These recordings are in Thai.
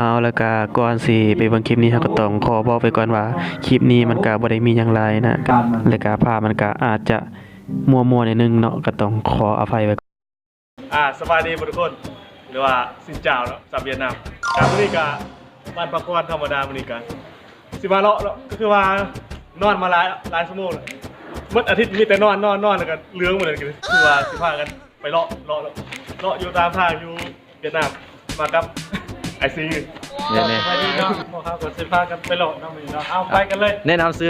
เอาแล้วก็ก่อนสิไปเบิ่งคลิปนี้เราก็ต้องขอบอกไปก่อนว่าคลิปนี้มันก็บ่ได้มีหยังหลายนะแล้วก็ภาพมันก็อาจจะมัวๆนิดนึงเนาะก็ต้องขออภัยไว้สบายดีทุกคนหรือว่าสินเจ้าเนาะจากเวียดนามการมื้อนี้ก็บ้านพักผ่อนธรรมดามื้อนี้ก็สิมาเลาะก็คือว่านอนมาหลายชั่วโมงแล้วมื้ออาทิตย์มีแต่นอนแล้วก็เลื้องหมดเลยคือว่าสิพากันไปเลาะอยู่ตามทางอยู่เวียดนามมากับไอซีเนี่ยไปดีเนาะครับก็สิพากันไปเลาะเนาะมื้อนี้เนาะเอาไปกันเลยแนะนำซื้อ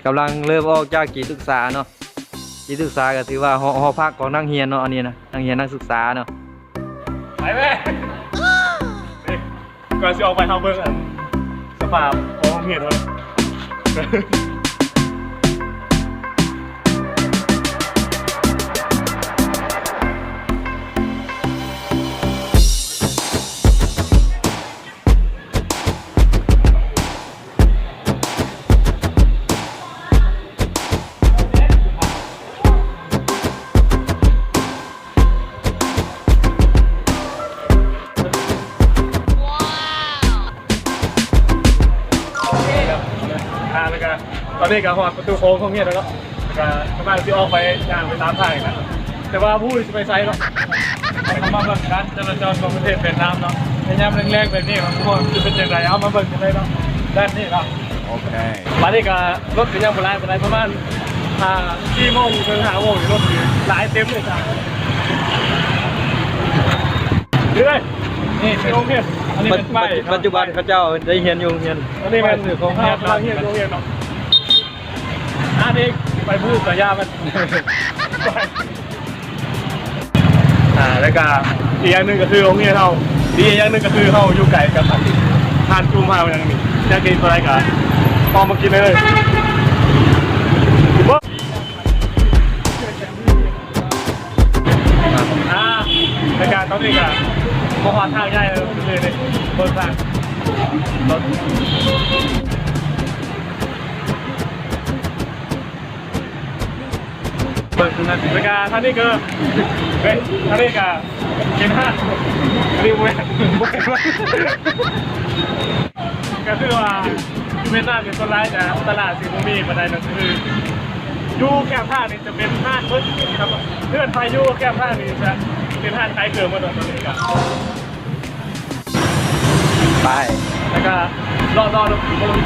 กำลังเริ่มออกจากกีฬาศึกษาเนาะกีฬาศึกษาก็ถือว่าหอพักของนักเรียนเนาะอันนี้นะนักเรียนนักศึกษาเนาะไปแม่ก่อนสิออกไปเฮาเบิ่งสภาพของโรงเรียนเฮาตอนนี้ก็หอดประตูโค้งของเฮียแล้วก็กำลังที่ออกไปย่างไปตามทางนะแต่ว่าผู้จะไปไซน์เนาะเขามาเบิ่งการจราจรของประเทศเวียดนามเนาะในยามแรงๆแบบนี้มันก็จะเป็นอย่างไรเอามาเบิ่งกันเลยเนาะด้านนี้เนาะโอเคมาที่ก็รถถึงยังบ่ไล่ประมาณ4 โมงถึง5 โมงรถหลายเต็มเลยจ้ะนี่เลยนี่เป็นโรงเรียนอันนี้เป็นป้ายปัจจุบันเขาเจ้าได้เรียนอยู่เรียนอันนี้เป็นของเรียนโรงเรียนเนาะอันนี้ไปพูดกับย่ามันแล้วก็อีกอย่างหนึ่งก็คือโรงเรียนเราดีอย่างหนึ่งก็คือเขาอยู่ไกลกับทานจุ่มมาอย่างนี้จะกินอะไรกันพอมากินเลยในการตอนนี้ก็พอทางใหญ่เลยบนทางรถในการท่านนี้ก็ท่านนี้ก็กินห้ารีวิวก็คือว่าเวียดนามเป็นต้นไม้แต่ตลาดสิงห์มีบันไดนั่นคือยูแก้มผ้านี่จะเป็นห้างครับเพื่อนไฟยูแก้มผ้านี่จะเป็นห้างขายเกลือมาตอนนี้กันไปแล้วก็รอดู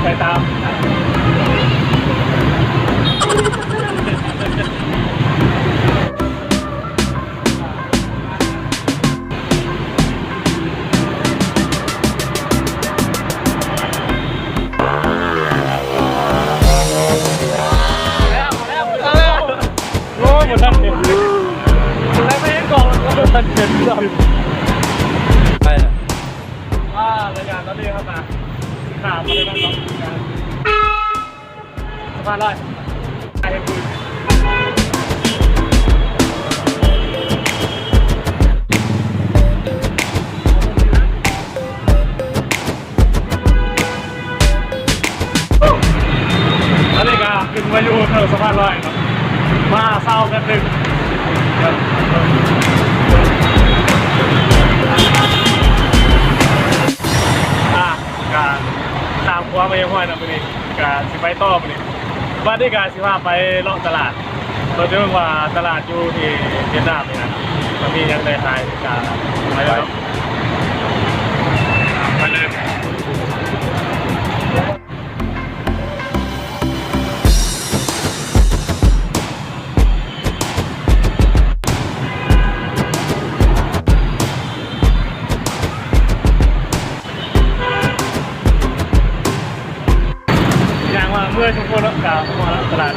สายตามท่านเห็นแล้วไม่เห็นกองแล้วท่านเห็นเราไปนะรายการตอนนี้ครับมาข่าวมาเลยนะครับสะพานลอยไอ้ปืนตอนนี้ก็ขึ้นมาอยู่แถวสะพานลอยครับมาเศร้ากันหนึ่งการตามความไม่ห้อยนะวันนี้การสิไปต่อวันนี้วันนี้การสิพาไปเลาะตลาดเราจะเรียกว่าตลาดอยู่ที่เวียดนามนี่นะมันมียังไงขายการไปแล้วไปเลยเมื่อชุมพลกล่าวมาตลาด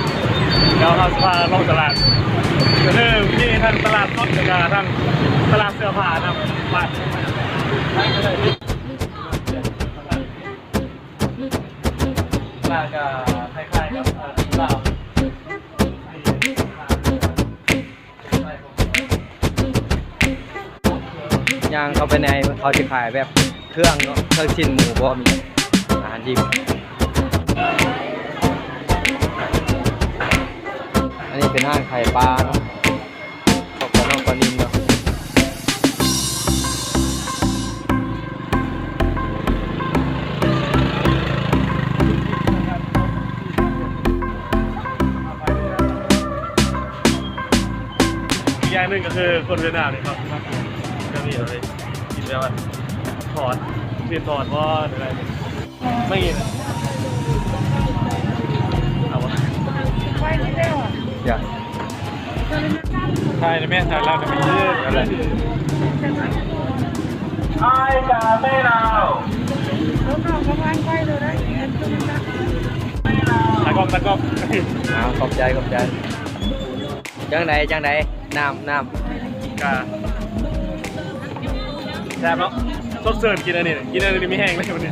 เราทำสภาลงตลาดก็คือที่ทางตลาดต้นกาทางตลาดเสื้อผ้านะบ้านตลาดก็คล้ายๆกับลาวย่างเข้าไปในเขาจะขายแบบเครื่องเนาะเครื่องชิ้นหมูบอมีอาหารดิบอันนี้เป็นห้างไข่ปลาเนาะขอบคุณน้องปลานิลเนาะ อย่างหนึ่งก็คือคนเวียดนามเนี่ยเขามากจะมีอะไรกินแบบว่าถอดเปลี่ยนถอดว่าอะไรไม่กินเอาวะ อย่า ใช่แม่ถ่ายเราจะไม่ยืดอะไรไอ้จ่าไม่เราตะกอบ ขอบใจจังใดน้ำ กาแซ่บเนาะสดเสิร์ฟกินอันนี้กินอันนี้ไม่แห้งเลยวันนี้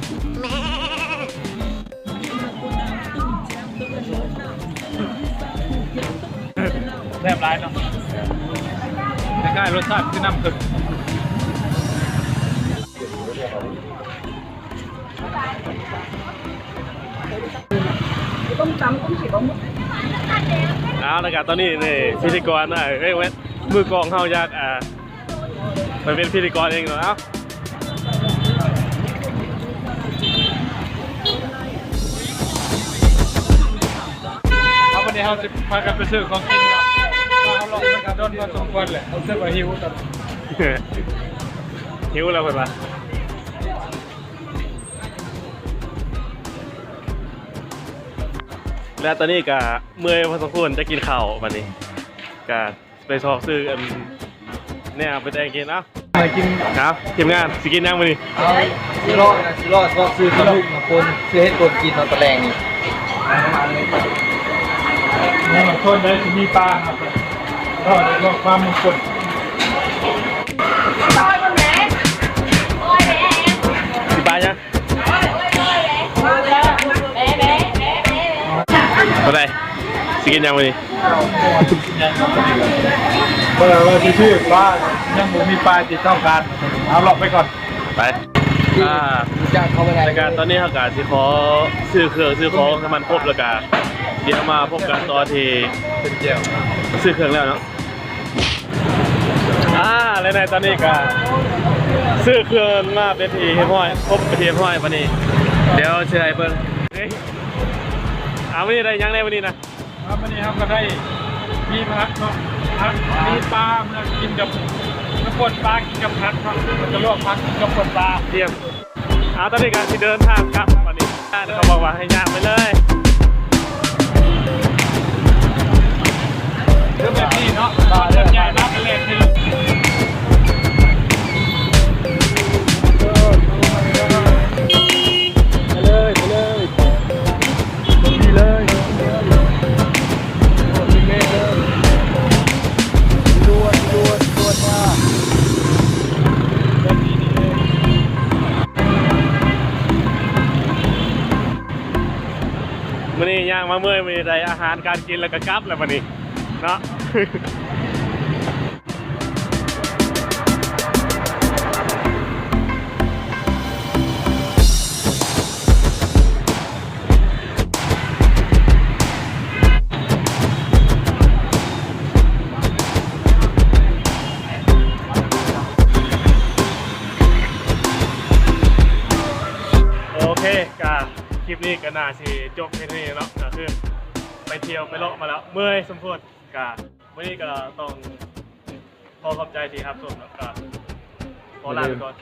แซ่บร้ายเนาะแต่ก็รสชาติที่น้ำถึงเอาละครับตอนนี้นี่พิธีกรเฮ้ยเว้ยมือกองเฮาอยากไปเป็นพิธีกรเองเนาะเอาวันนี้เราจะพากันไปซื้อของกินเนาะเขาลองไปกันโดนมาสองคนแหละเขาเสื้อมาหิวตอนหิวแล้วเพื่อนปะและตอนนี้ก็เมื่อยพอสมควรจะกินข้าววันนี้ก็ไปซอกซื้อเนี่ยไปแต่งกินเอ้าไปกินครับทีมงานสิกินยังวันนี้เอาสิรอดชอบซื้อขนมมาคนซื้อให้คนกินตอนแรงนี่ บางคนได้มีปลาครับก็ความมงคลมีปลายังอะไรสิกินยังวันนี้เมื่อเราจะชื่อว่ายังมีปลาติดต้องการเอาหลอกไปก่อนไปจะเข้าไปไหน รายการตอนนี้อากาศที่ขอซื้อเครื่องซื้อของให้มันครบแล้วกันเดี๋ยวมาพบกันตอนที่เป็นเจียวซื้อเครื่องแล้วเนาะและในตอนนี้ก็ซื้อเครื่องมาเป็นทีเฮห้อยครบเป็นทีเฮห้อยวันนี้เดี๋ยวเชิญไอ้เบิ้งวันนี้ได้ยังได้วันนี้นะวันนี้ครับก็ได้มีพักเนาะมีปลาเมื่อกินกับน้ำปนปลากินกับพักเนาะจะลวกพักกินกับปนปลาเทียมตอนนี้การที่เดินทางกลับวันนี้เขาบอกว่าให้ย่างไปเลยเรื่องแบบนี้เนาะเรื่องใหญ่นักเล่นที่วันนี้ย่างมาเมื่อยมีอะไรอาหารการกินแล้วก็กลับแล้ววันนี้เนาะโอเคคลิปนี้ก็น่าสิจบแค่นี้เนาะก็คือไปเที่ยวไปเลาะมาแล้วเมื่อยสมควรวันนี้ก็ต้องขอขอบใจทีครับส่วนแล้วก็ขอลาไปก่อน